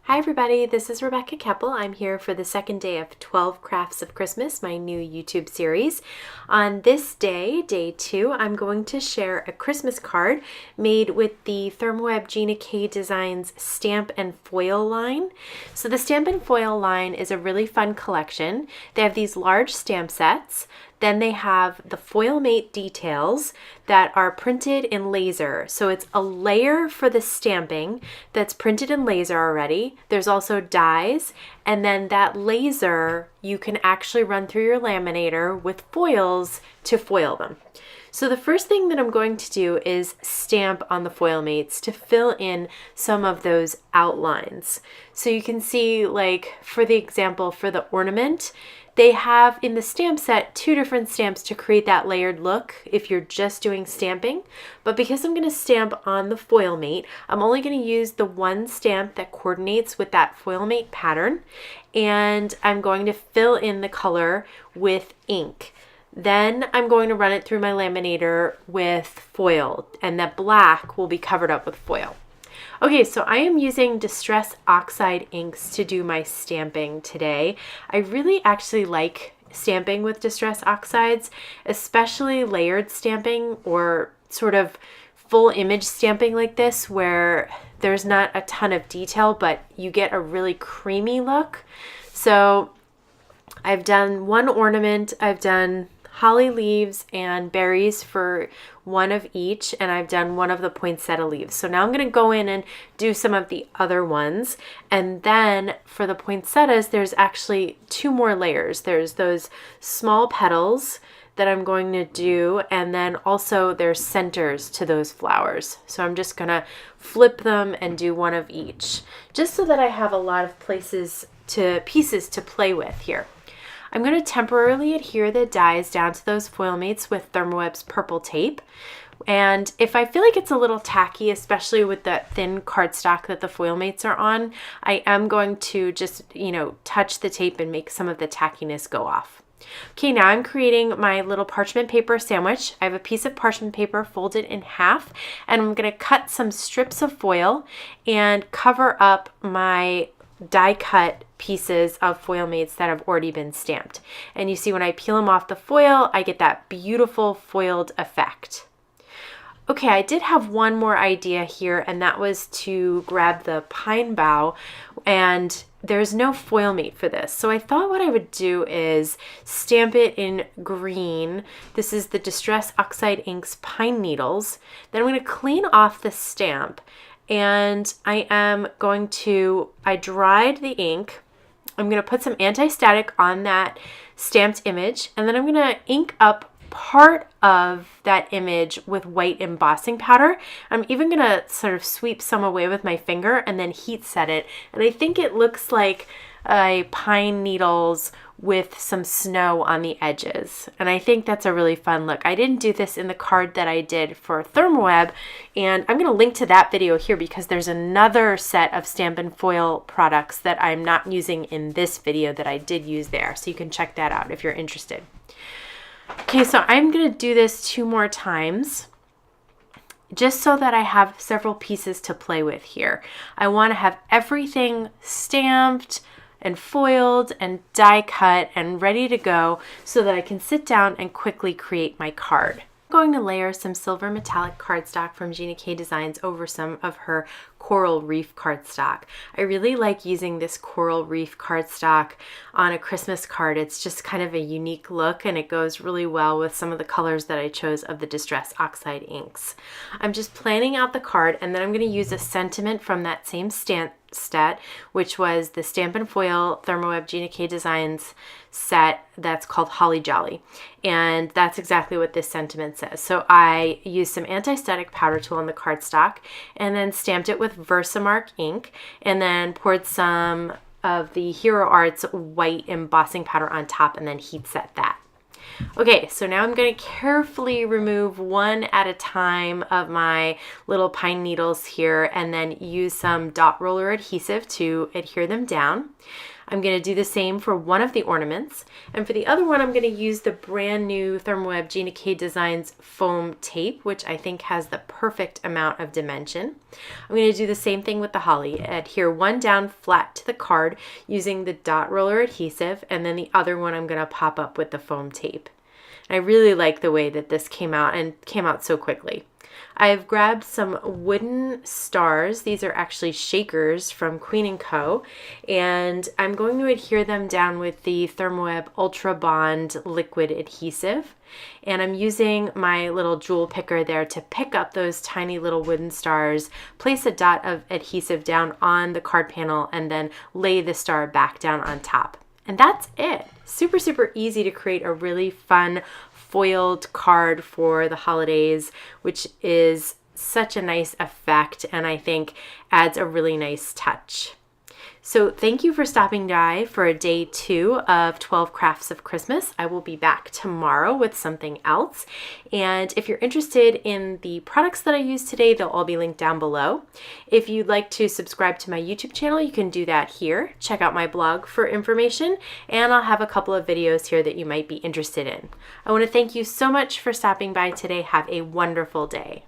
Hi everybody, this is Rebecca Keppel. I'm here for the second day of 12 Crafts of Christmas, my new YouTube series. On this day, day 2, I'm going to share a Christmas card made with the Therm Gina K Designs Stamp and Foil line. So the Stamp and Foil line is a really fun collection. They have these large stamp sets. Then they have the foil mate details that are printed in laser. So it's a layer for the stamping that's printed in laser already. There's also dies, and then that laser you can actually run through your laminator with foils to foil them. So the first thing that I'm going to do is stamp on the foil mates to fill in some of those outlines. So you can see, like for the example, for the ornament, they have in the stamp set 2 different stamps to create that layered look if you're just doing stamping. But because I'm going to stamp on the foil mate, I'm only going to use the one stamp that coordinates with that foil mate pattern, and I'm going to fill in the color with ink. Then I'm going to run it through my laminator with foil, and that black will be covered up with foil. Okay, so I am using Distress Oxide inks to do my stamping today. I really actually like stamping with Distress Oxides, especially layered stamping or sort of full image stamping like this where there's not a ton of detail, but you get a really creamy look. So I've done one ornament, I've done holly leaves and berries for one of each, and I've done one of the poinsettia leaves. So now I'm going to go in and do some of the other ones, and then for the poinsettias there's actually 2 more layers. There's those small petals that I'm going to do, and then also there's centers to those flowers. So I'm just going to flip them and do one of each, just so that I have a lot of pieces to play with here. I'm going to temporarily adhere the dies down to those foil mates with Thermoweb's purple tape. And if I feel like it's a little tacky, especially with that thin cardstock that the foil mates are on, I am going to just, touch the tape and make some of the tackiness go off. Okay, now I'm creating my little parchment paper sandwich. I have a piece of parchment paper folded in half, and I'm going to cut some strips of foil and cover up my die cut pieces of foil mates that have already been stamped. And you see when I peel them off the foil, I get that beautiful foiled effect. Okay, I did have one more idea here, and that was to grab the pine bough, and there's no foil mate for this. So I thought what I would do is stamp it in green. This is the Distress Oxide Inks Pine Needles. Then I'm going to clean off the stamp, and I dried the ink. I'm going to put some anti-static on that stamped image, and then I'm going to ink up part of that image with white embossing powder. I'm even going to sort of sweep some away with my finger and then heat set it. And I think it looks like pine needles with some snow on the edges. And I think that's a really fun look. I didn't do this in the card that I did for Thermoweb, and I'm going to link to that video here because there's another set of Stamp and Foil products that I'm not using in this video that I did use there. So you can check that out if you're interested. Okay, so I'm going to do this 2 more times just so that I have several pieces to play with here. I want to have everything stamped and foiled and die cut and ready to go so that I can sit down and quickly create my card. I'm going to layer some silver metallic cardstock from Gina K Designs over some of her coral reef cardstock. I really like using this coral reef cardstock on a Christmas card. It's just kind of a unique look, and it goes really well with some of the colors that I chose of the Distress Oxide inks. I'm just planning out the card, and then I'm going to use a sentiment from that same set, which was the Stamp and Foil Thermoweb Gina K Designs set that's called Holly Jolly. And that's exactly what this sentiment says. So I used some anti-static powder tool on the cardstock and then stamped it with Versamark ink, and then poured some of the Hero Arts white embossing powder on top and then heat set that. Okay, so now I'm going to carefully remove one at a time of my little pine needles here, and then use some dot roller adhesive to adhere them down. I'm going to do the same for one of the ornaments, and for the other one I'm going to use the brand new Therm Gina K Designs foam tape, which I think has the perfect amount of dimension. I'm going to do the same thing with the holly. Adhere one down flat to the card using the dot roller adhesive, and then the other one I'm going to pop up with the foam tape. I really like the way that this came out and came out so quickly. I've grabbed some wooden stars. These are actually shakers from Queen & Co. And I'm going to adhere them down with the Therm Ultra Bond liquid adhesive. And I'm using my little jewel picker there to pick up those tiny little wooden stars, place a dot of adhesive down on the card panel, and then lay the star back down on top. And that's it. Super, super easy to create a really fun foiled card for the holidays, which is such a nice effect and I think adds a really nice touch. So thank you for stopping by for day 2 of 12 Crafts of Christmas. I will be back tomorrow with something else. And if you're interested in the products that I used today, they'll all be linked down below. If you'd like to subscribe to my YouTube channel, you can do that here. Check out my blog for information, and I'll have a couple of videos here that you might be interested in. I want to thank you so much for stopping by today. Have a wonderful day.